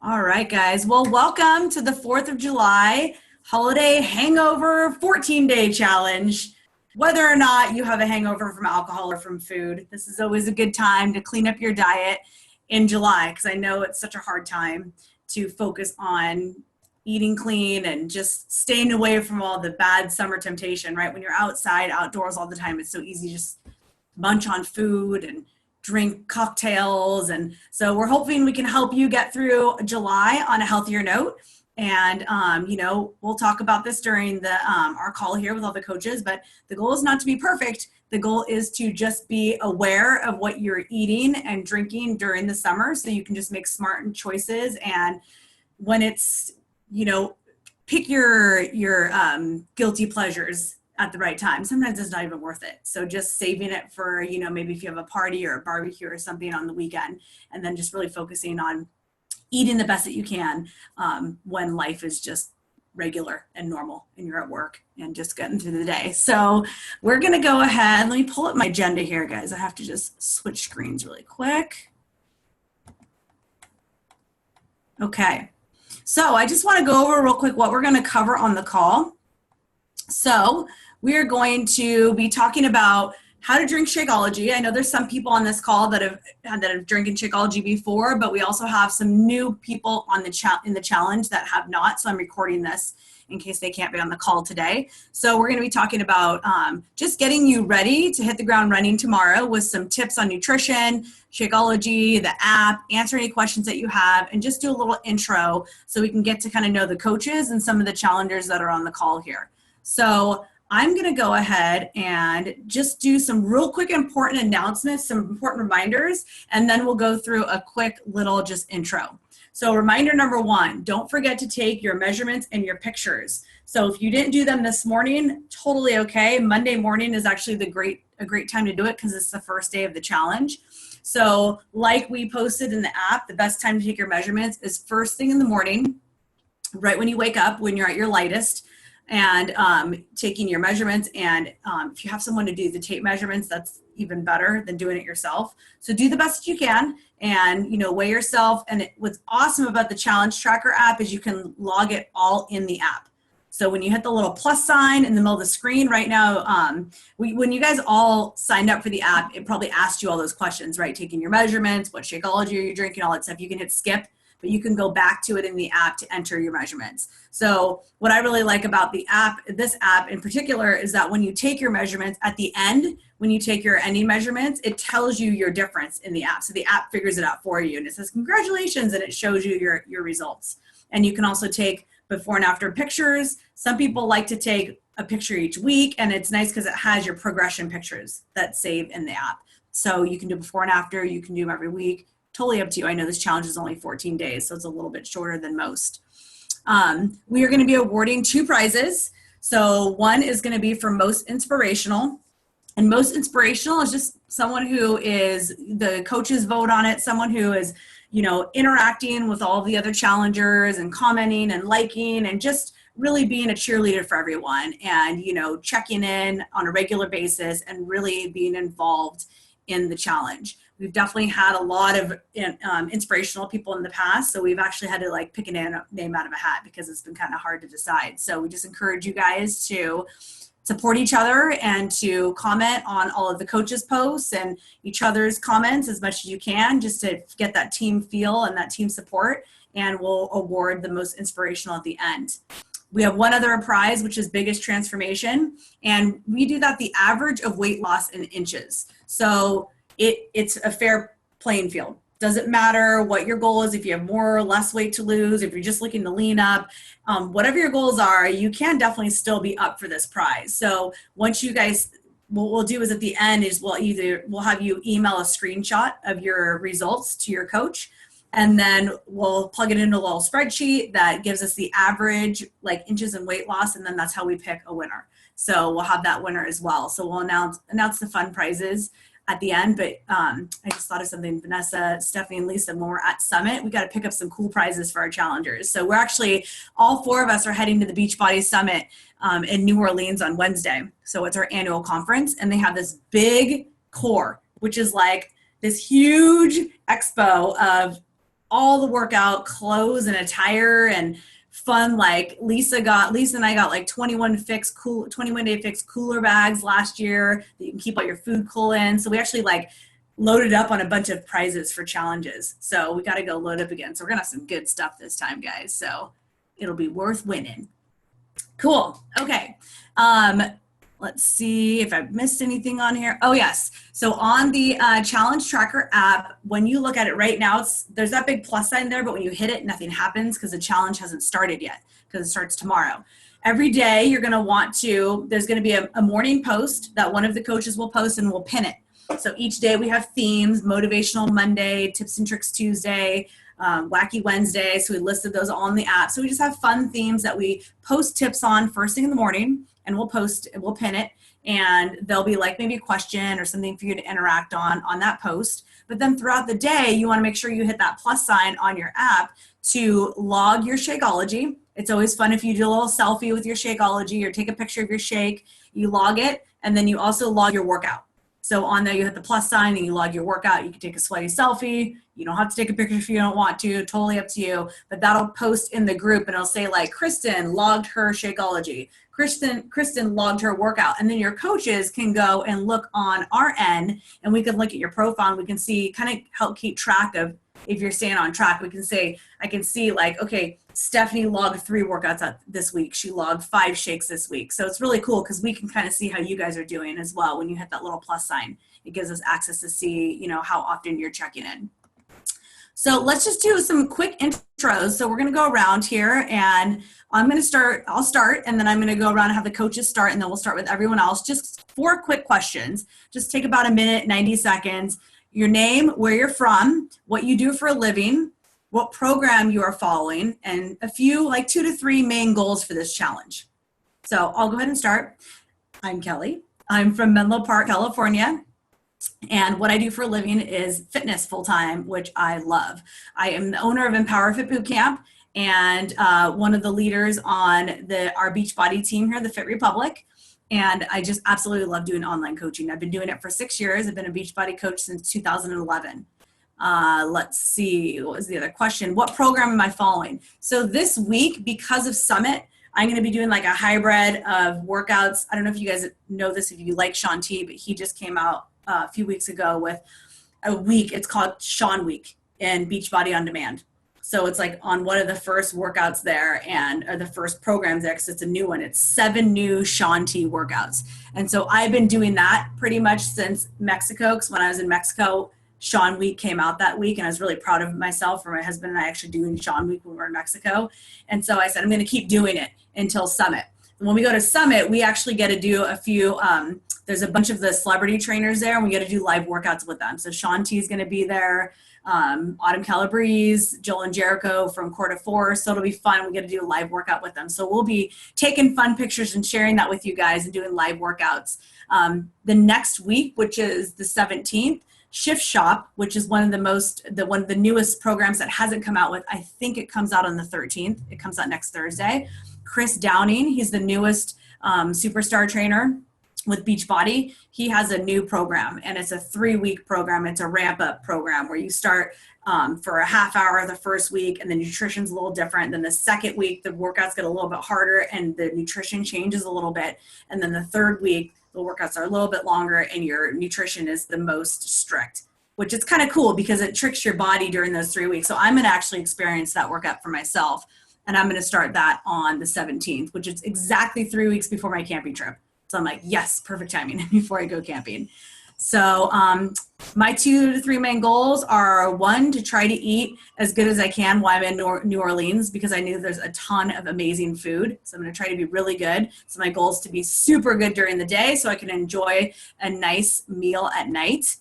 All right, guys. Well, welcome to the 4th of July holiday hangover 14-day challenge. Whether or not you have a hangover from alcohol or from food, this is always a good time to clean up your diet in July because I know it's such a hard time to focus on eating clean and just staying away from all the bad summer temptation, right? When you're outside, outdoors all the time, it's so easy to just munch on food and drink cocktails. And so we're hoping we can help you get through July on a healthier note. And, we'll talk about this during our call here with all the coaches, but the goal is not to be perfect. The goal is to just be aware of what you're eating and drinking during the summer so you can just make smart choices. And when it's, pick your guilty pleasures at the right time. Sometimes it's not even worth it. So just saving it for, maybe if you have a party or a barbecue or something on the weekend, and then just really focusing on eating the best that you can when life is just regular and normal and you're at work and just getting through the day. So we're going to go ahead. Let me pull up my agenda here, guys. I have to just switch screens really quick. Okay. So I just want to go over real quick what we're going to cover on the call. So we are going to be talking about how to drink Shakeology. I know there's some people on this call that have drinking Shakeology before, but we also have some new people on in the challenge that have not. So I'm recording this in case they can't be on the call today. So we're going to be talking about just getting you ready to hit the ground running tomorrow with some tips on nutrition, Shakeology, the app, answer any questions that you have, and just do a little intro so we can get to kind of know the coaches and some of the challengers that are on the call here. So I'm going to go ahead and just do some real quick important announcements, some important reminders, and then we'll go through a quick little just intro. So reminder number one, don't forget to take your measurements and your pictures. So if you didn't do them this morning, totally okay. Monday morning is actually a great time to do it because it's the first day of the challenge. So like we posted in the app, the best time to take your measurements is first thing in the morning, right when you wake up, when you're at your lightest, and taking your measurements. And if you have someone to do the tape measurements, that's even better than doing it yourself. So do the best you can and, weigh yourself. And what's awesome about the Challenge Tracker app is you can log it all in the app. So when you hit the little plus sign in the middle of the screen right now, when you guys all signed up for the app, it probably asked you all those questions, right? Taking your measurements, what Shakeology are you drinking, all that stuff. You can hit skip, but you can go back to it in the app to enter your measurements. So what I really like about this app in particular, is that when you take your measurements at the end, when you take your ending measurements, it tells you your difference in the app. So the app figures it out for you and it says, congratulations, and it shows you your results. And you can also take before and after pictures. Some people like to take a picture each week, and it's nice because it has your progression pictures that save in the app. So you can do before and after, you can do them every week. Totally up to you. I know this challenge is only 14 days, so it's a little bit shorter than most. We are going to be awarding 2 prizes. So one is going to be for most inspirational. And most inspirational is just someone who is, the coaches vote on it, someone who is, interacting with all the other challengers and commenting and liking and just really being a cheerleader for everyone and, checking in on a regular basis and really being involved in the challenge. We've definitely had a lot of inspirational people in the past, so we've actually had to pick a name out of a hat because it's been kind of hard to decide. So we just encourage you guys to support each other and to comment on all of the coaches' posts and each other's comments as much as you can, just to get that team feel and that team support, and we'll award the most inspirational at the end. We have one other prize, which is biggest transformation, and we do that the average of weight loss in inches. So it's a fair playing field. Doesn't matter what your goal is, if you have more or less weight to lose, if you're just looking to lean up, whatever your goals are, you can definitely still be up for this prize. So once you guys, what we'll do is at the end is we'll have you email a screenshot of your results to your coach, and then we'll plug it into a little spreadsheet that gives us the average inches and weight loss, and then that's how we pick a winner. So we'll have that winner as well. So we'll announce the fun prizes at the end, but I just thought of something. Vanessa, Stephanie, and Lisa, when we're at Summit, we got to pick up some cool prizes for our challengers. So we're actually, all 4 of us are heading to the Beachbody Summit in New Orleans on Wednesday. So it's our annual conference, and they have this big core, which is this huge expo of all the workout clothes and attire and fun. Like Lisa and I got like 21 day fix cooler bags last year that you can keep all your food cool in. So we actually like loaded up on a bunch of prizes for challenges. So we got to go load up again. So we're gonna have some good stuff this time, guys. So it'll be worth winning. Cool. Okay. Let's see if I've missed anything on here. Oh, yes. So on the Challenge Tracker app, when you look at it right now, there's that big plus sign there, but when you hit it, nothing happens because the challenge hasn't started yet because it starts tomorrow. Every day you're going to want to, there's going to be a morning post that one of the coaches will post and we'll pin it. So each day we have themes: Motivational Monday, Tips and Tricks Tuesday, Wacky Wednesday. So we listed those all in the app. So we just have fun themes that we post tips on first thing in the morning, and we'll pin it, and there'll be like maybe a question or something for you to interact on that post. But then throughout the day, you want to make sure you hit that plus sign on your app to log your Shakeology. It's always fun if you do a little selfie with your Shakeology or take a picture of your shake, you log it, and then you also log your workout. So on there, you hit the plus sign and you log your workout. You can take a sweaty selfie. You don't have to take a picture if you don't want to, totally up to you. But that'll post in the group and it'll say like, Kristen logged her Shakeology. Kristen logged her workout. And then your coaches can go and look on our end, and we can look at your profile and we can see, kind of help keep track of if you're staying on track. We can say, I can see like, okay, Stephanie logged 3 workouts this week. She logged 5 shakes this week. So it's really cool because we can kind of see how you guys are doing as well. When you hit that little plus sign, it gives us access to see, you know, how often you're checking in. So let's just do some quick intros. So we're going to go around here, and I'll start, and then I'm going to go around and have the coaches start, and then we'll start with everyone else. Just 4 quick questions. Just take about a minute, 90 seconds. Your name, where you're from, what you do for a living, what program you are following, and a few, like 2 to 3 main goals for this challenge. So I'll go ahead and start. I'm Kelly. I'm from Menlo Park, California. And what I do for a living is fitness full-time, which I love. I am the owner of Empower Fit Bootcamp and one of the leaders on our Beachbody team here, the Fit Republic. And I just absolutely love doing online coaching. I've been doing it for 6 years. I've been a Beachbody coach since 2011. Let's see, what was the other question? What program am I following? So this week, because of Summit, I'm going to be doing like a hybrid of workouts. I don't know if you guys know this, if you like Sean T, but he just came out a few weeks ago with a week. It's called Sean Week in Beachbody On Demand. So it's like on one of the first workouts there or the first programs there, because it's a new one. It's 7 new Sean T workouts. And so I've been doing that pretty much since Mexico, because when I was in Mexico, Sean Week came out that week, and I was really proud of myself for my husband and I actually doing Sean Week when we were in Mexico. And so I said, I'm going to keep doing it until Summit. And when we go to Summit, we actually get to do a few, there's a bunch of the celebrity trainers there, and we get to do live workouts with them. So Sean T is going to be there, Autumn Calabrese, Joel and Jericho from Court of Force. So it'll be fun. We get to do a live workout with them. So we'll be taking fun pictures and sharing that with you guys and doing live workouts. The next week, which is the 17th, Shift Shop, which is one of the newest programs that hasn't come out with. I think it comes out on the 13th. It comes out next Thursday. Chris Downing, he's the newest superstar trainer with Beachbody. He has a new program, and it's a 3-week program. It's a ramp-up program where you start for a half hour the first week, and the nutrition's a little different. Then the second week, the workouts get a little bit harder, and the nutrition changes a little bit. And then the third week, the workouts are a little bit longer, and your nutrition is the most strict, which is kind of cool because it tricks your body during those 3 weeks. So I'm going to actually experience that workout for myself, and I'm going to start that on the 17th, which is exactly 3 weeks before my camping trip. So I'm like, yes, perfect timing before I go camping. So my 2 to 3 main goals are, 1, to try to eat as good as I can while I'm in New Orleans, because I knew there's a ton of amazing food. So I'm going to try to be really good. So my goal is to be super good during the day so I can enjoy a nice meal at night.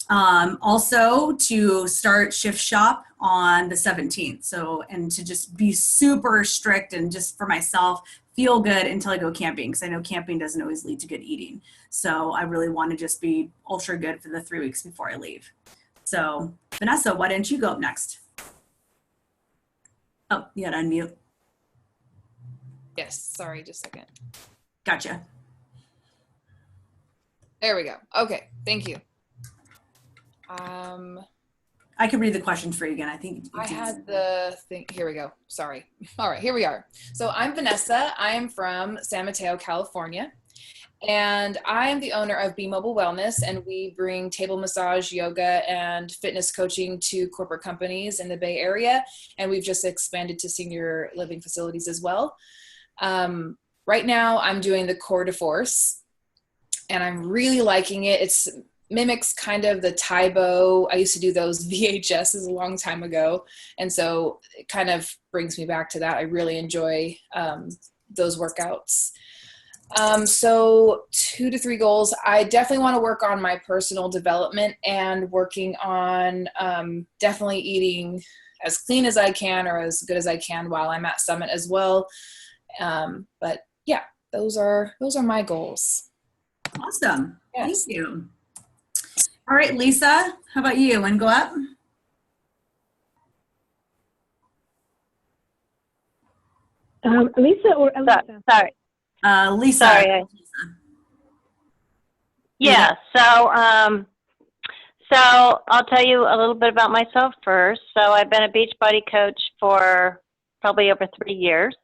Also to start Shift Shop on the 17th. So, and to just be super strict and just for myself, feel good until I go camping, because I know camping doesn't always lead to good eating. So I really want to just be ultra good for the 3 weeks before I leave. So Vanessa, why didn't you go up next? Oh, you gotta unmute. Yes, sorry, just a second. Gotcha. There we go. Okay, thank you. I could read the questions for you again. I think I had the thing. Here we go. Sorry. All right, here we are. So I'm Vanessa. I'm from San Mateo, California. And I am the owner of Be Mobile Wellness, and we bring table massage, yoga, and fitness coaching to corporate companies in the Bay Area. And we've just expanded to senior living facilities as well. Right now, I'm doing the Core de Force, and I'm really liking it. It's mimics kind of the Taibo. I used to do those VHSs a long time ago. And so it kind of brings me back to that. I really enjoy those workouts. So 2 to 3 goals. I definitely want to work on my personal development and working on definitely eating as clean as I can or as good as I can while I'm at Summit as well. But yeah, those are my goals. Awesome. Yes. Thank you. All right, Lisa, how about you? And go up. Lisa or Elisa? Sorry. Lisa. Sorry. Yeah. So I'll tell you a little bit about myself first. So I've been a Beachbody coach for probably over 3 years.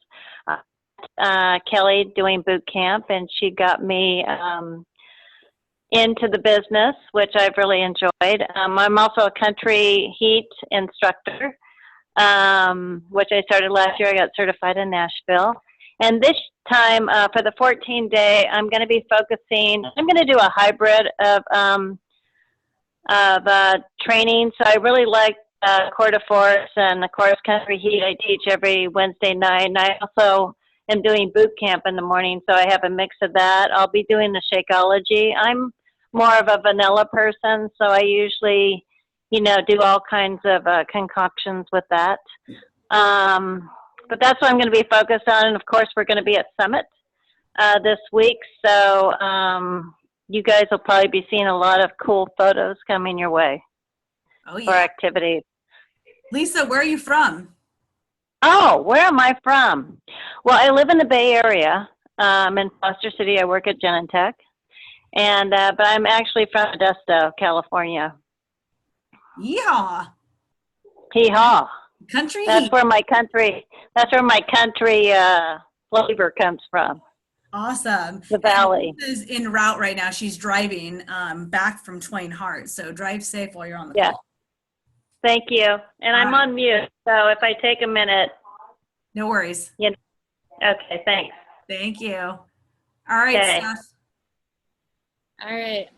Kelly doing boot camp, and she got me into the business, which I've really enjoyed. I'm also a country heat instructor, which I started last year. I got certified in Nashville. And this time for the 14-day, I'm going to be focusing, I'm going to do a hybrid of training. So I really like Core de Force and the Cross Country Heat. I teach every Wednesday night. And I also am doing boot camp in the morning, so I have a mix of that. I'll be doing the Shakeology. I'm more of a vanilla person, so I usually, do all kinds of concoctions with that. But that's what I'm going to be focused on. And of course, we're going to be at Summit this week. So you guys will probably be seeing a lot of cool photos coming your way for activities. Lisa, where are you from? Oh, where am I from? Well, I live in the Bay Area. In Foster City. I work at Genentech. And but I'm actually from Modesto, California. Yeehaw. Hee-haw. Country That's heat. where my country flavor comes from. Awesome. The valley. Lisa's en route right now. She's driving back from Twain Harte. So drive safe while you're on the call. Thank you. And I'm on mute, so if I take a minute. No worries. Okay, thanks. Thank you. All right, Okay. Steph. All right.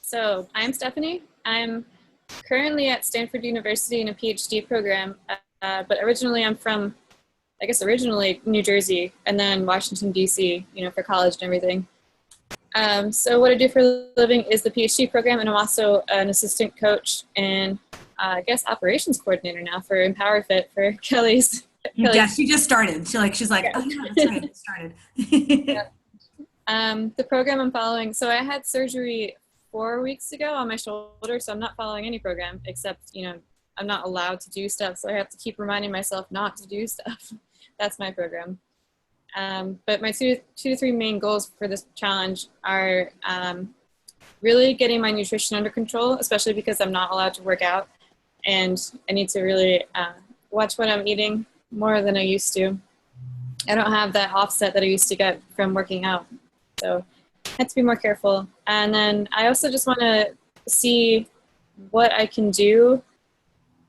So I'm Stephanie. I'm currently at Stanford University in a PhD program, but originally I'm from, originally New Jersey and then Washington, D.C., for college and everything. So what I do for a living is the PhD program, and I'm also an assistant coach and operations coordinator now for EmpowerFit for Kelly's. Yeah, she just started. She's like, oh yeah, that's right, it started. Yeah. The program I'm following, so I had surgery 4 weeks ago on my shoulder, so I'm not following any program except, I'm not allowed to do stuff, so I have to keep reminding myself not to do stuff. That's my program. But my two to three main goals for this challenge are really getting my nutrition under control, especially because I'm not allowed to work out, and I need to really watch what I'm eating more than I used to. I don't have that offset that I used to get from working out, so I have to be more careful. And then I also just want to see what I can do,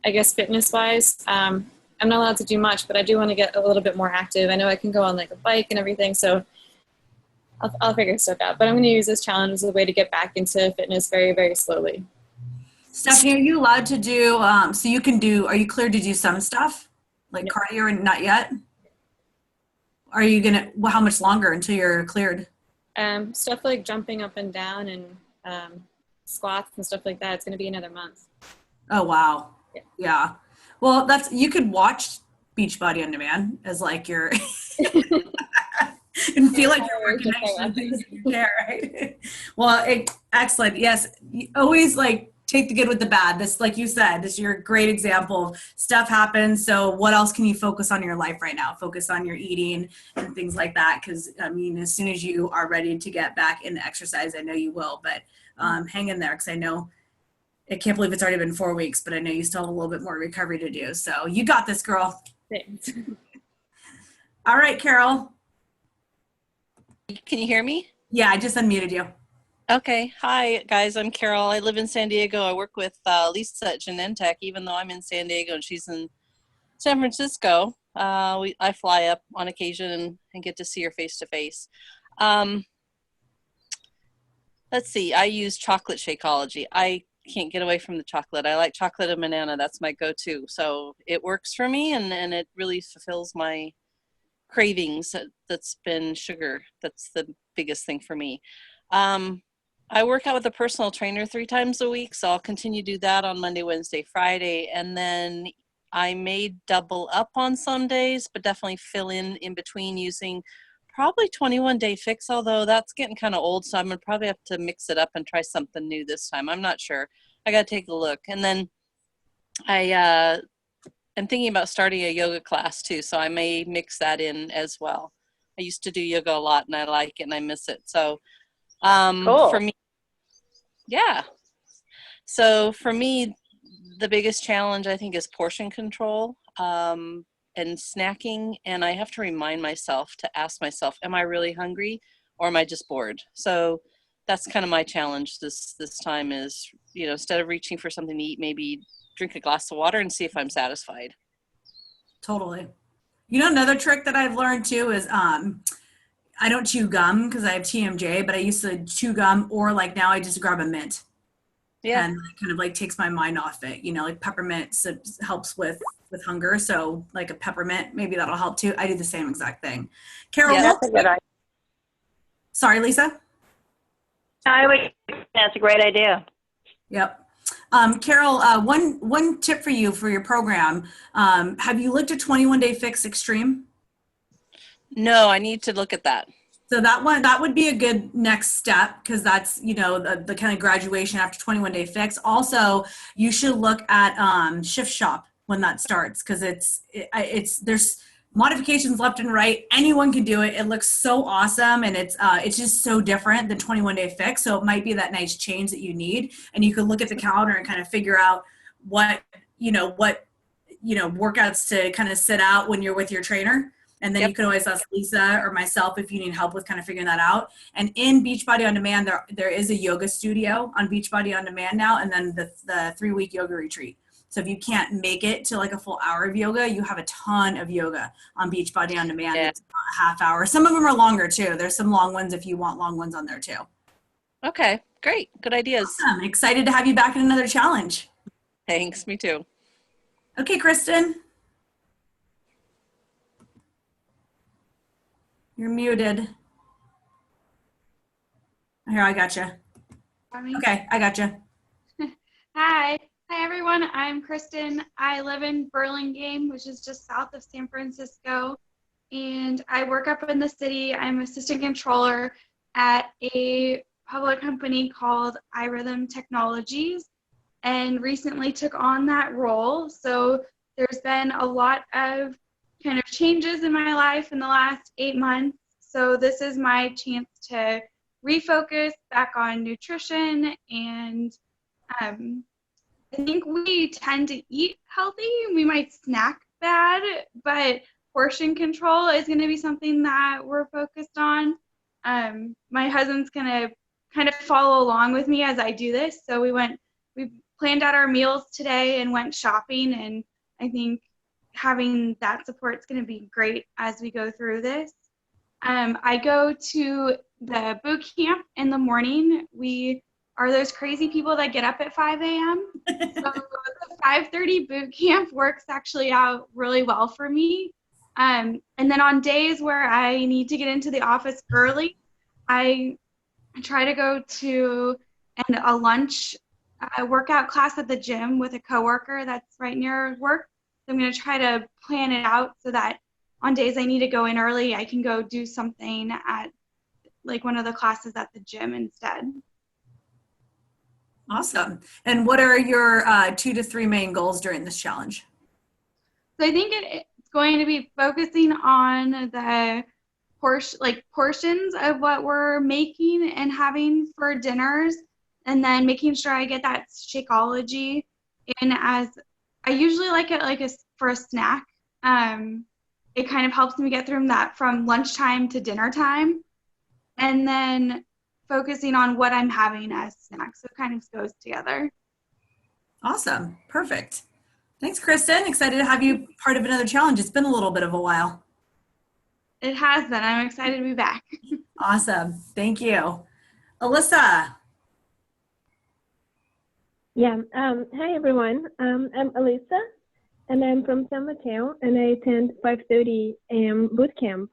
fitness-wise. I'm not allowed to do much, but I do want to get a little bit more active. I know I can go on a bike and everything, so I'll figure stuff out. But I'm going to use this challenge as a way to get back into fitness very, very slowly. Stephanie, are you allowed to do, are you cleared to do some stuff? Like cardio or not yet? Are you how much longer until you're cleared? Stuff like jumping up and down and squats and stuff like that, it's going to be another month. Oh, wow. Yeah. Well, you could watch Beachbody on Demand as your and feel like you're working actually things in your chair, right? Well, excellent. Yes. You always take the good with the bad. This, like you said, this is your great example. Stuff happens. So what else can you focus on in your life right now? Focus on your eating and things like that. Because as soon as you are ready to get back into exercise, I know you will, but hang in there, because I know I can't believe it's already been 4 weeks, but I know you still have a little bit more recovery to do. So you got this, girl. Thanks. All right, Carol. Can you hear me? Yeah, I just unmuted you. Okay. Hi, guys. I'm Carol. I live in San Diego. I work with Lisa at Genentech, even though I'm in San Diego and she's in San Francisco. I fly up on occasion and get to see her face to face. Let's see. I use chocolate Shakeology. I can't get away from the chocolate. I like chocolate and banana. That's my go-to. So it works for me, and it really fulfills my cravings. That's been sugar. That's the biggest thing for me. I work out with a personal trainer 3 times a week, so I'll continue to do that on Monday, Wednesday, Friday, and then I may double up on some days, but definitely fill in between using probably 21 Day Fix, although that's getting kind of old, so I'm gonna probably have to mix it up and try something new this time. I'm not sure. I gotta take a look. And then I am thinking about starting a yoga class too, so I may mix that in as well. I used to do yoga a lot and I like it and I miss it. So Cool. for me, yeah. So for me, the biggest challenge I think is portion control and snacking. And I have to remind myself to ask myself, am I really hungry or am I just bored? So that's kind of my challenge this time is, instead of reaching for something to eat, maybe drink a glass of water and see if I'm satisfied. Totally. Another trick that I've learned too is I don't chew gum because I have TMJ, but I used to chew gum, or like now I just grab a mint. Yeah. And it kind of like takes my mind off it. Like peppermint helps with hunger. So like a peppermint, maybe that'll help too. I do the same exact thing. Carol, Yeah, That's a good idea. sorry, Lisa. That's a great idea. Yep. Carol, one tip for you for your program. Have you looked at 21 Day Fix Extreme? No, I need to look at that. So that would be a good next step, because that's, the kind of graduation after 21 Day Fix. Also, you should look at Shift Shop when that starts, because there's modifications left and right. Anyone can do it. It looks so awesome, and it's just so different than 21 Day Fix. So it might be that nice change that you need, and you can look at the calendar and kind of figure out what workouts to kind of sit out when you're with your trainer. And then you can always ask Lisa or myself if you need help with kind of figuring that out. And in Beachbody On Demand, there is a yoga studio on Beachbody On Demand now, and then the 3-week yoga retreat. So if you can't make it to like a full hour of yoga, you have a ton of yoga on Beachbody On Demand. Yeah. It's about a half hour. Some of them are longer too. There's some long ones if you want long ones on there too. Okay, great. Good ideas. Awesome. Excited to have you back in another challenge. Thanks, me too. Okay, Kristen. You're muted. Here, I got you. Okay, I got you. Hi. Hi, everyone. I'm Kristen. I live in Burlingame, which is just south of San Francisco, and I work up in the city. I'm assistant controller at a public company called iRhythm Technologies, and recently took on that role. So there's been a lot of kind of changes in my life in the last 8 months. So this is my chance to refocus back on nutrition, and I think we tend to eat healthy. We might snack bad, but portion control is going to be something that we're focused on. My husband's going to kind of follow along with me as I do this. So we planned out our meals today and went shopping, and I think having that support is going to be great as we go through this. I go to the boot camp in the morning. We are those crazy people that get up at 5 a.m. So the 5:30 boot camp works actually out really well for me. And then on days where I need to get into the office early, I try to go to a lunch workout class at the gym with a coworker that's right near work. I'm going to try to plan it out so that on days I need to go in early, I can go do something at like one of the classes at the gym instead. Awesome. And what are your 2 to 3 main goals during this challenge? So I think it's going to be focusing on the portions of what we're making and having for dinners. and then making sure I get that Shakeology in as I usually like it like for a snack. It kind of helps me get through that from lunchtime to dinner time, and then focusing on what I'm having as snacks. So it kind of goes together. Awesome. Perfect. Thanks, Kristen. Excited to have you part of another challenge. It's been a little bit of a while. It has been. I'm excited to be back. Awesome. Thank you. Alyssa. Yeah. Hi, everyone. I'm Alyssa, and I'm from San Mateo, and I attend 5:30 a.m. boot camp.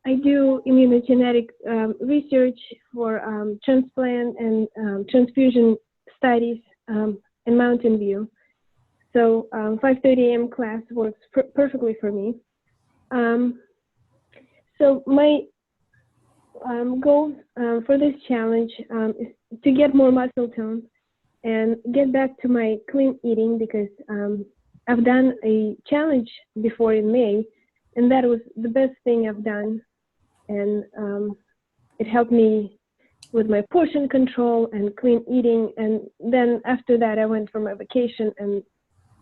I do immunogenetic research for transplant and transfusion studies in Mountain View. So 5:30 a.m. class works perfectly for me. So my goal for this challenge is to get more muscle tone and get back to my clean eating, because I've done a challenge before in May, and that was the best thing I've done. And it helped me with my portion control and clean eating. And then after that, I went for my vacation, and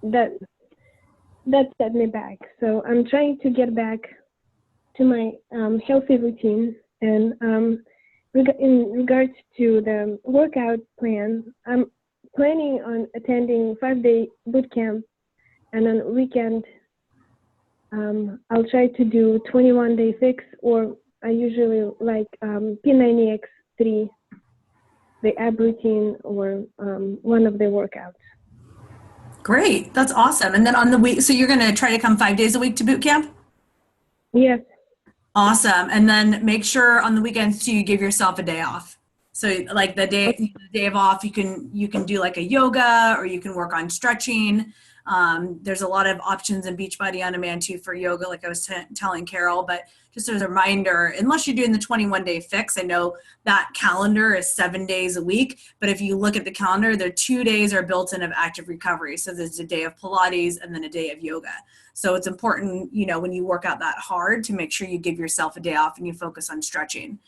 that set me back. So I'm trying to get back to my healthy routine. And in regards to the workout plan, I'm planning on attending 5-day boot camp, and on weekend, I'll try to do 21-day fix, or I usually like P90X3, the ab routine, or one of the workouts. Great. That's awesome. And then on the week, so you're going to try to come 5 days a week to boot camp? Yes. Awesome. And then make sure on the weekends too, you give yourself a day off. So like the day of off, you can do like a yoga, or you can work on stretching. There's a lot of options in Beachbody On Demand too for yoga, like I was telling Carol. But just as a reminder, unless you're doing the 21-day fix, I know that calendar is 7 days a week. But if you look at the calendar, there 2 days are built in of active recovery. So there's a day of Pilates and then a day of yoga. So it's important, when you work out that hard, to make sure you give yourself a day off and you focus on stretching.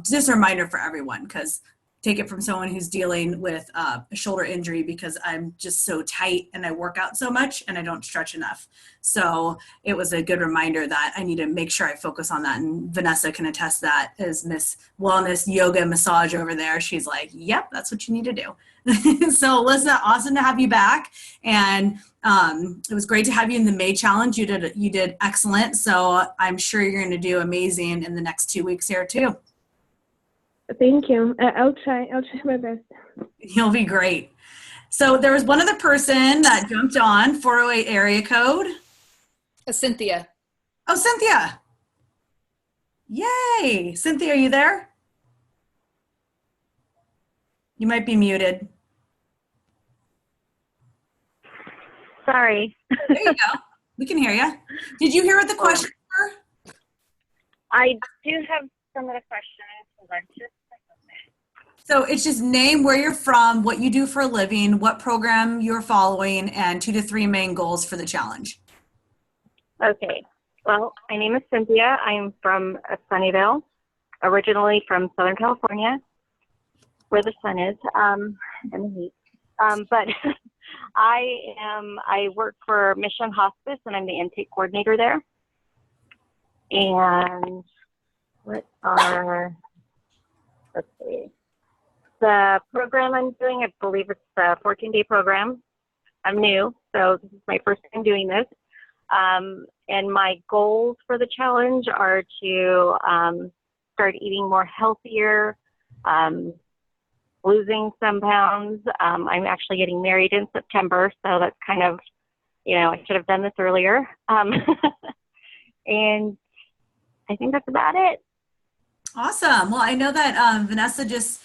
Just a reminder for everyone, because take it from someone who's dealing with a shoulder injury, because I'm just so tight and I work out so much and I don't stretch enough. So it was a good reminder that I need to make sure I focus on that. And Vanessa can attest that as Miss Wellness Yoga Massage over there. She's like, yep, that's what you need to do. So Alyssa, awesome to have you back. And it was great to have you in the May challenge. You did excellent. So I'm sure you're going to do amazing in the next 2 weeks here too. Thank you. I'll try my best. You'll be great. So there was one other person that jumped on, 408 area code. Cynthia. Oh, Cynthia. Yay. Cynthia, are you there? You might be muted. Sorry. There you go. We can hear you. Did you hear what the question were? I do have some of the questions. Hold on just a second. So it's just name, where you're from, what you do for a living, what program you're following, and 2 to 3 main goals for the challenge. Okay. Well, my name is Cynthia. I'm from Sunnyvale, originally from Southern California, where the sun is, and the heat. But I work for Mission Hospice, and I'm the intake coordinator there. And let's see. The program I'm doing, I believe it's a 14-day program. I'm new, so this is my first time doing this. And my goals for the challenge are to start eating more healthier, losing some pounds. I'm actually getting married in September, so that's kind of, I should have done this earlier. And I think that's about it. Awesome. Well, I know that Vanessa just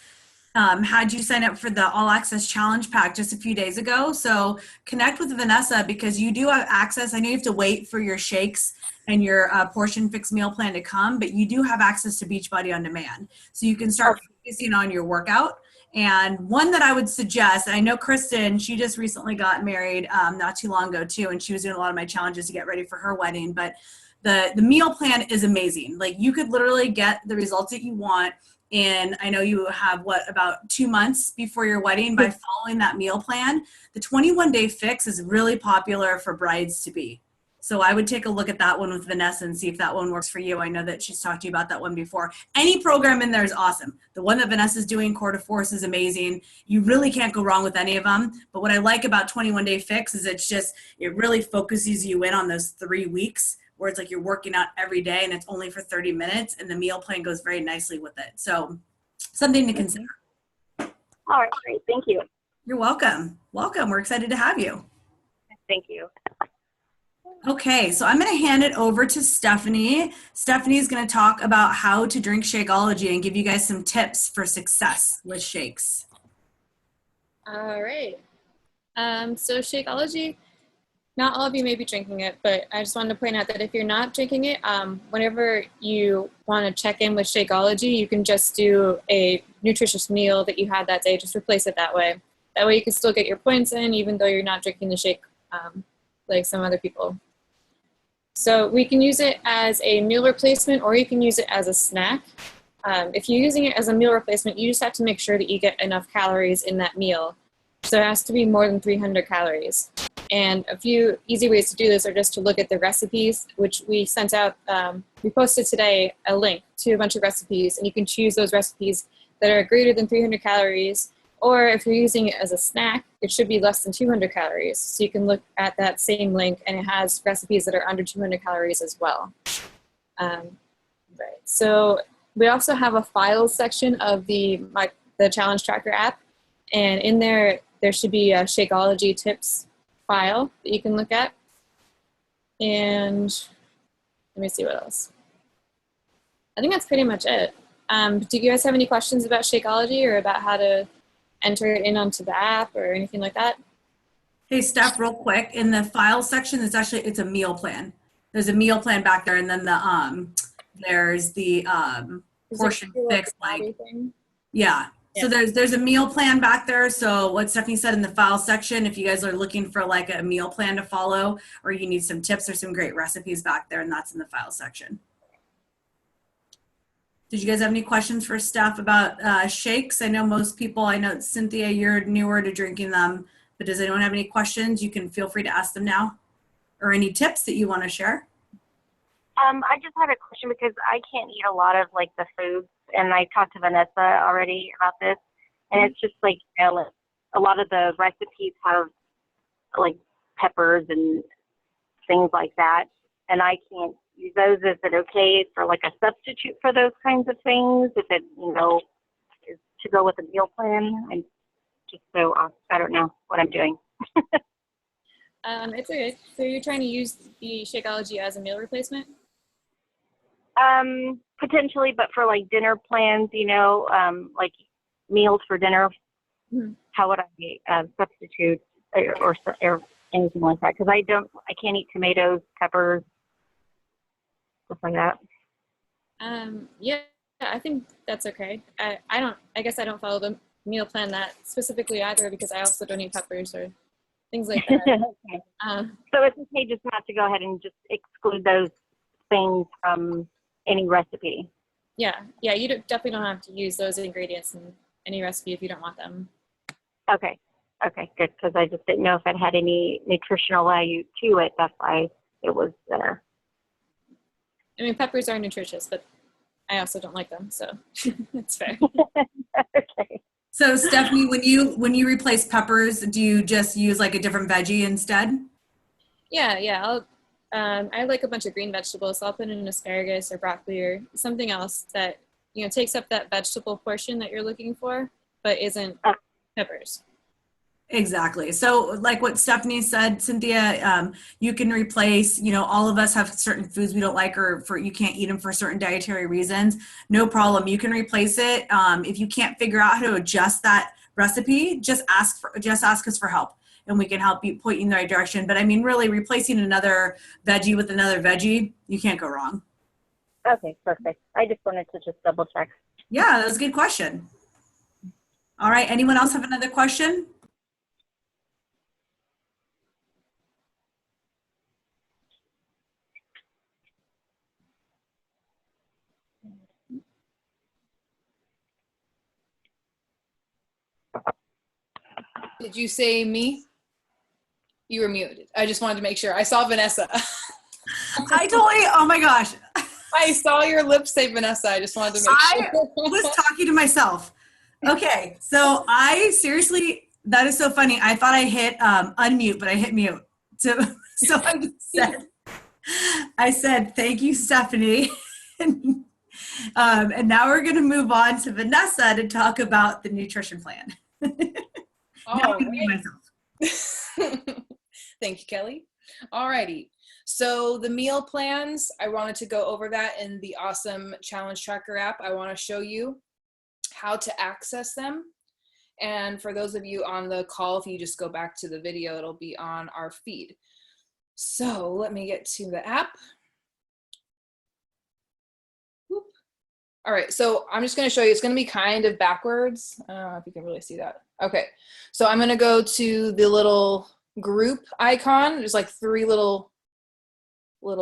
had you sign up for the All Access Challenge Pack just a few days ago. So connect with Vanessa, because you do have access. I know you have to wait for your shakes and your portion fixed meal plan to come, but you do have access to Beachbody On Demand. So you can start focusing on your workout. And one that I would suggest, and I know Kristen, she just recently got married not too long ago too, and she was doing a lot of my challenges to get ready for her wedding, but the meal plan is amazing. Like, you could literally get the results that you want And I know you have about 2 months before your wedding. By following that meal plan, the 21-day fix is really popular for brides to be. So I would take a look at that one with Vanessa and see if that one works for you. I know that she's talked to you about that one before. Any program in there is awesome. The one that Vanessa's doing, Core to Force, is amazing. You really can't go wrong with any of them. But what I like about 21-day fix is it really focuses you in on those 3 weeks where it's like you're working out every day and it's only for 30 minutes, and the meal plan goes very nicely with it. So something to consider. All right, great. Thank you. You're welcome. Welcome. We're excited to have you. Thank you. Okay, so I'm going to hand it over to Stephanie. Stephanie is going to talk about how to drink Shakeology and give you guys some tips for success with shakes. All right. So Shakeology, not all of you may be drinking it, but I just wanted to point out that if you're not drinking it, whenever you want to check in with Shakeology, you can just do a nutritious meal that you had that day, just replace it that way. That way you can still get your points in, even though you're not drinking the shake like some other people. So we can use it as a meal replacement, or you can use it as a snack. If you're using it as a meal replacement, you just have to make sure that you get enough calories in that meal. So it has to be more than 300 calories. And a few easy ways to do this are just to look at the recipes, which we sent out. We posted today a link to a bunch of recipes, and you can choose those recipes that are greater than 300 calories. Or if you're using it as a snack, it should be less than 200 calories. So you can look at that same link, and it has recipes that are under 200 calories as well. Right. So we also have a files section of the Challenge Tracker app. And in there should be a Shakeology tips file that you can look at. And let me see what else. I think that's pretty much it. Do you guys have any questions about Shakeology or about how to enter it in onto the app or anything like that? Hey, Steph, real quick, in the file section, it's a meal plan. There's a meal plan back there, and then there's the portion fix, yeah. So there's a meal plan back there. So what Stephanie said in the file section, if you guys are looking for like a meal plan to follow, or you need some tips, there's some great recipes back there, and that's in the file section. Did you guys have any questions for Steph about shakes? I know Cynthia, you're newer to drinking them, but does anyone have any questions? You can feel free to ask them now, or any tips that you want to share. I just had a question because I can't eat a lot of like the foods, and I talked to Vanessa already about this, and it's just like, a lot of the recipes have like peppers and things like that, and I can't use those. Is it okay for like a substitute for those kinds of things? If it, is to go with a meal plan? And just so I don't know what I'm doing. It's okay. So you're trying to use the Shakeology as a meal replacement? Potentially, but for like dinner plans, like meals for dinner, how would I substitute or anything like that? Because I can't eat tomatoes, peppers, stuff like that. Yeah, I think that's okay. I guess I don't follow the meal plan that specifically either, because I also don't eat peppers or things like that. Okay. So it's okay just not to go ahead and just exclude those things from any recipe. Yeah, you definitely don't have to use those ingredients in any recipe if you don't want them. Okay, good, because I just didn't know if it had any nutritional value to it. That's why it was there. I mean, peppers are nutritious, but I also don't like them, so it's fair. Okay. So Stephanie, when you replace peppers, do you just use like a different veggie instead? Yeah. I like a bunch of green vegetables, so I'll put in asparagus or broccoli or something else that takes up that vegetable portion that you're looking for, but isn't peppers. Exactly. So like what Stephanie said, Cynthia, you can replace, all of us have certain foods we don't like, or you can't eat them for certain dietary reasons. No problem. You can replace it. If you can't figure out how to adjust that recipe, just ask us for help, and we can help you point you in the right direction. But I mean, really replacing another veggie with another veggie, you can't go wrong. Okay, perfect. I just wanted to just double check. Yeah, that was a good question. All right. Anyone else have another question? Did you say me? You were muted. I just wanted to make sure. I saw Vanessa. I totally, oh my gosh. I saw your lips say Vanessa. I just wanted to make I sure. was talking to myself. Okay, so I seriously, that is so funny. I thought I hit unmute, but I hit mute. So I just said, thank you, Stephanie. And now we're going to move on to Vanessa to talk about the nutrition plan. Now I'm gonna mute myself. Thank you, Kelly. Alrighty. So the meal plans, I wanted to go over that in the awesome challenge tracker app. I want to show you how to access them. And for those of you on the call, if you just go back to the video, it'll be on our feed. So let me get to the app. Whoop. All right, so I'm just going to show you. It's going to be kind of backwards. I don't know if you can really see that. Okay, so I'm going to go to the little group icon. There's like 3 little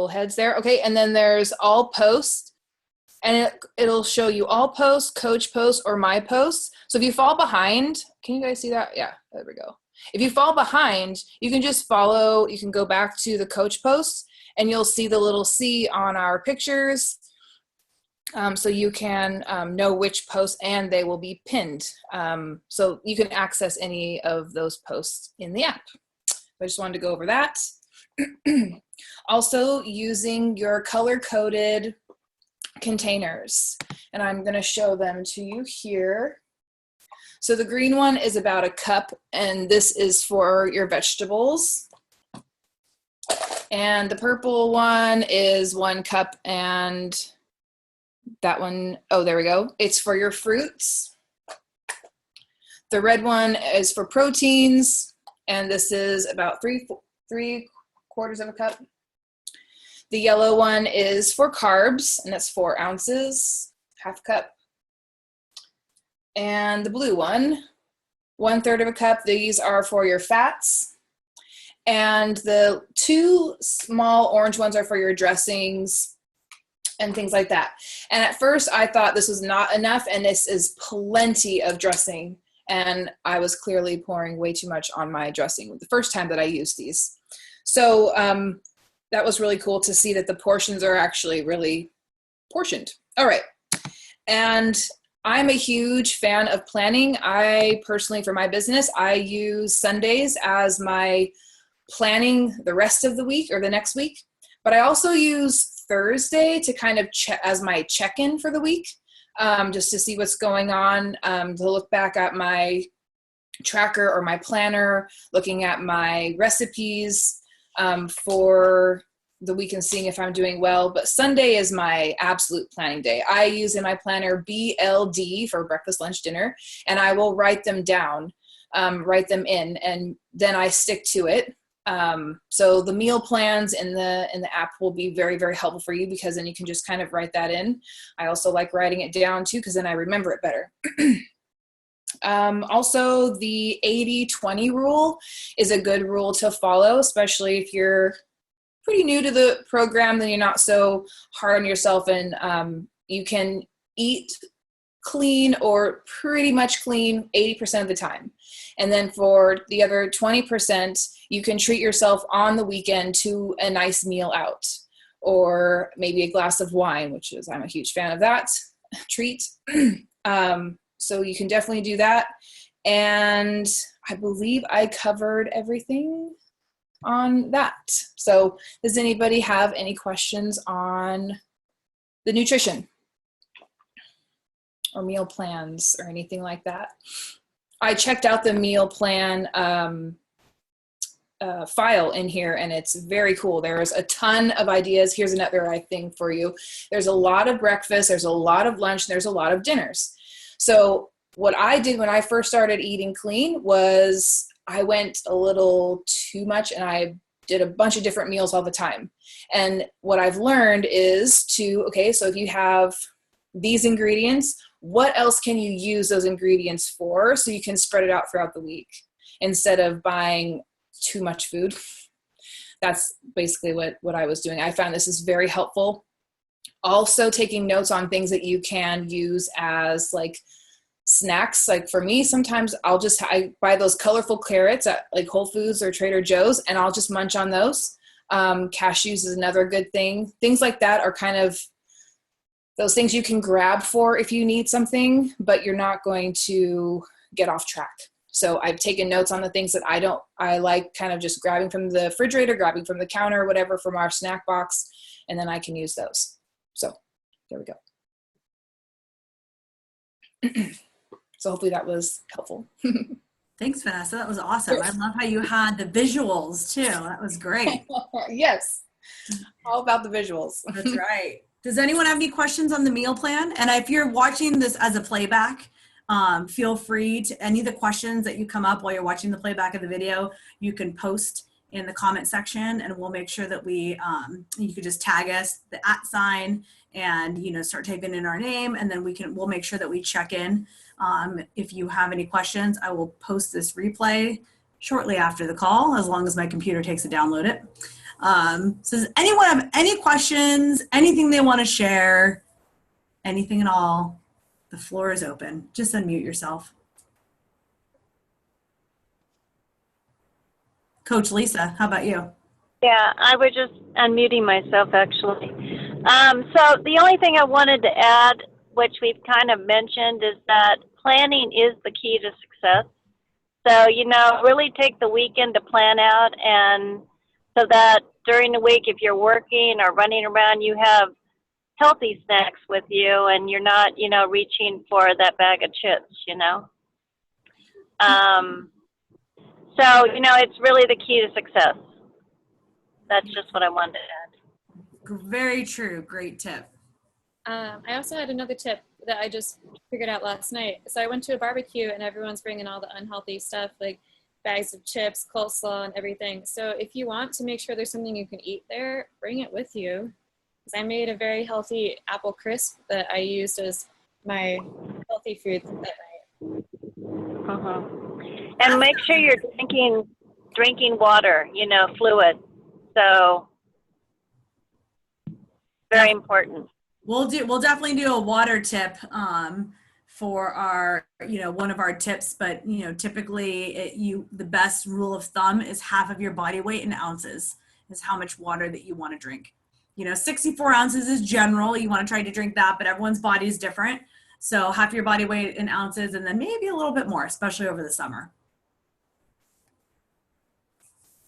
heads there. Okay, and then there's all posts, and it'll show you all posts, coach posts, or my posts. So if you fall behind, can you guys see that? Yeah, there we go. If you fall behind, you can just follow, you can go back to the coach posts, and you'll see the little C on our pictures. So you can know which posts, and they will be pinned. So you can access any of those posts in the app. I just wanted to go over that. Also using your color-coded containers, and I'm going to show them to you here. So the green one is about a cup, and this is for your vegetables. And the purple one is 1 cup, and that one, oh, there we go. It's for your fruits. The red one is for proteins, and this is about 3/4 of a cup. The yellow one is for carbs, and that's 4 ounces, 1/2 cup. And the blue one, 1/3 of a cup. These are for your fats. And the 2 small orange ones are for your dressings and things like that. And at first I thought this was not enough, and this is plenty of dressing. And I was clearly pouring way too much on my dressing the first time that I used these. So that was really cool to see that the portions are actually really portioned. All right. And I'm a huge fan of planning. I personally, for my business, I use Sundays as my planning the rest of the week or the next week. But I also use Thursday to kind of as my check-in for the week, just to see what's going on, to look back at my tracker or my planner, looking at my recipes for the week and seeing if I'm doing well. But Sunday is my absolute planning day. I use in my planner BLD for breakfast, lunch, dinner, and I will write them down, write them in, and then I stick to it. So the meal plans in the app will be very, very helpful for you, because then you can just kind of write that in. I also like writing it down too, because then I remember it better. Also, the 80-20 rule is a good rule to follow, especially if you're pretty new to the program, then you're not so hard on yourself, and you can eat clean or pretty much clean 80% of the time. And then for the other 20%, you can treat yourself on the weekend to a nice meal out, or maybe a glass of wine, which is, I'm a huge fan of that treat. So you can definitely do that. And I believe I covered everything on that. So does anybody have any questions on the nutrition or meal plans or anything like that? I checked out the meal plan file in here, and it's very cool. There's a ton of ideas. Here's another thing for you. There's a lot of breakfast, there's a lot of lunch, there's a lot of dinners. So what I did when I first started eating clean was I went a little too much, and I did a bunch of different meals all the time. And what I've learned is okay, so if you have these ingredients, what else can you use those ingredients for, so you can spread it out throughout the week instead of buying too much food. That's basically what I was doing. I found this is very helpful. Also taking notes on things that you can use as like snacks. Like for me, sometimes I buy those colorful carrots at like Whole Foods or Trader Joe's, and I'll just munch on those. Cashews is another good thing. Things like that are kind of those things you can grab for if you need something, but you're not going to get off track. So I've taken notes on the things that I like kind of just grabbing from the refrigerator, grabbing from the counter, whatever from our snack box, and then I can use those. So there we go. So hopefully that was helpful. Thanks, Vanessa. That was awesome. I love how you had the visuals too. That was great. Yes. All about the visuals. That's right. Does anyone have any questions on the meal plan? And if you're watching this as a playback, feel free to any of the questions that you come up while you're watching the playback of the video, you can post in the comment section, and we'll make sure that you could just tag us, the @ and start typing in our name, and then we'll make sure that we check in. If you have any questions, I will post this replay shortly after the call, as long as my computer takes to download it. So does anyone have any questions, anything they want to share, anything at all? The floor is open. Just unmute yourself. Coach Lisa, how about you? Yeah, I was just unmuting myself actually. So the only thing I wanted to add, which we've kind of mentioned, is that planning is the key to success. So, really take the weekend to plan out, and so that during the week, if you're working or running around, you have healthy snacks with you, and you're not, reaching for that bag of chips, So, it's really the key to success. That's just what I wanted to add. Very true. Great tip. I also had another tip that I just figured out last night. So I went to a barbecue and everyone's bringing all the unhealthy stuff, like bags of chips, coleslaw, and everything. So if you want to make sure there's something you can eat there, bring it with you. Because I made a very healthy apple crisp that I used as my healthy food that night. And make sure you're drinking water, fluid. So very important. We'll definitely do a water tip for our, one of our tips, but typically the best rule of thumb is half of your body weight in ounces is how much water that you want to drink. 64 ounces is general. You want to try to drink that, but everyone's body is different. So half your body weight in ounces, and then maybe a little bit more, especially over the summer.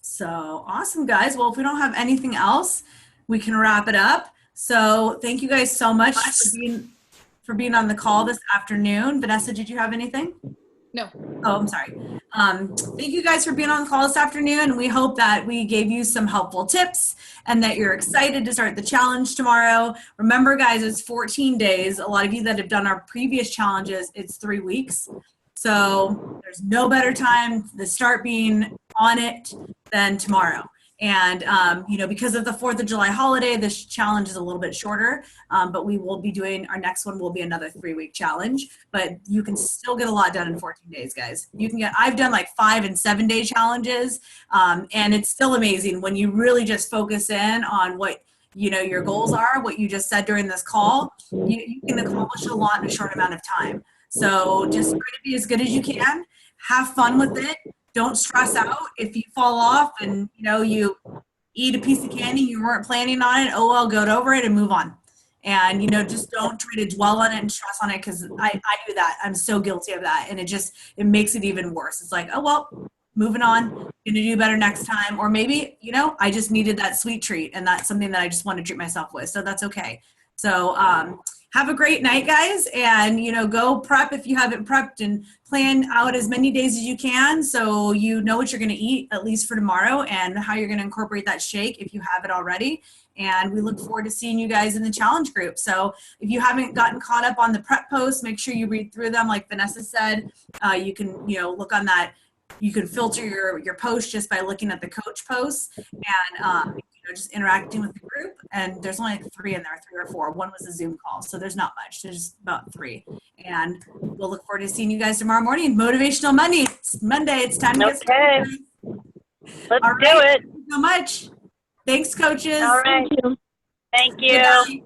So awesome, guys. Well, if we don't have anything else, we can wrap it up. So thank you guys so much for being on the call this afternoon. Vanessa, did you have anything? No. Oh, I'm sorry. Thank you guys for being on the call this afternoon. We hope that we gave you some helpful tips and that you're excited to start the challenge tomorrow. Remember, guys, it's 14 days. A lot of you that have done our previous challenges, it's 3 weeks. So there's no better time to start being on it than tomorrow. And, because of the 4th of July holiday, this challenge is a little bit shorter, but we will be doing, our next one will be another 3-week challenge, but you can still get a lot done in 14 days, guys. I've done like 5 and 7 day challenges, and it's still amazing when you really just focus in on what, your goals are, what you just said during this call, you can accomplish a lot in a short amount of time. So just try to be as good as you can, have fun with it. Don't stress out if you fall off and, you eat a piece of candy, you weren't planning on it. Oh, well, go over it and move on. And, just don't try to dwell on it and stress on it, because I do that. I'm so guilty of that. And it makes it even worse. It's like, oh, well, moving on, going to do better next time. Or maybe, I just needed that sweet treat, and that's something that I just want to treat myself with. So that's okay. So, have a great night, guys, and, go prep if you haven't prepped, and plan out as many days as you can so you know what you're going to eat, at least for tomorrow, and how you're going to incorporate that shake if you have it already. And we look forward to seeing you guys in the challenge group. So if you haven't gotten caught up on the prep posts, make sure you read through them. Like Vanessa said, you can, look on that. You can filter your post just by looking at the coach posts and, just interacting with the group. And there's only like 3 in there, 3 or 4. One was a Zoom call, so there's not much. There's about 3. And we'll look forward to seeing you guys tomorrow morning. Motivational Monday. It's Monday. It's time to get started. Let's do it. Thank you so much. Thanks, coaches. All right. Thank you. Good night.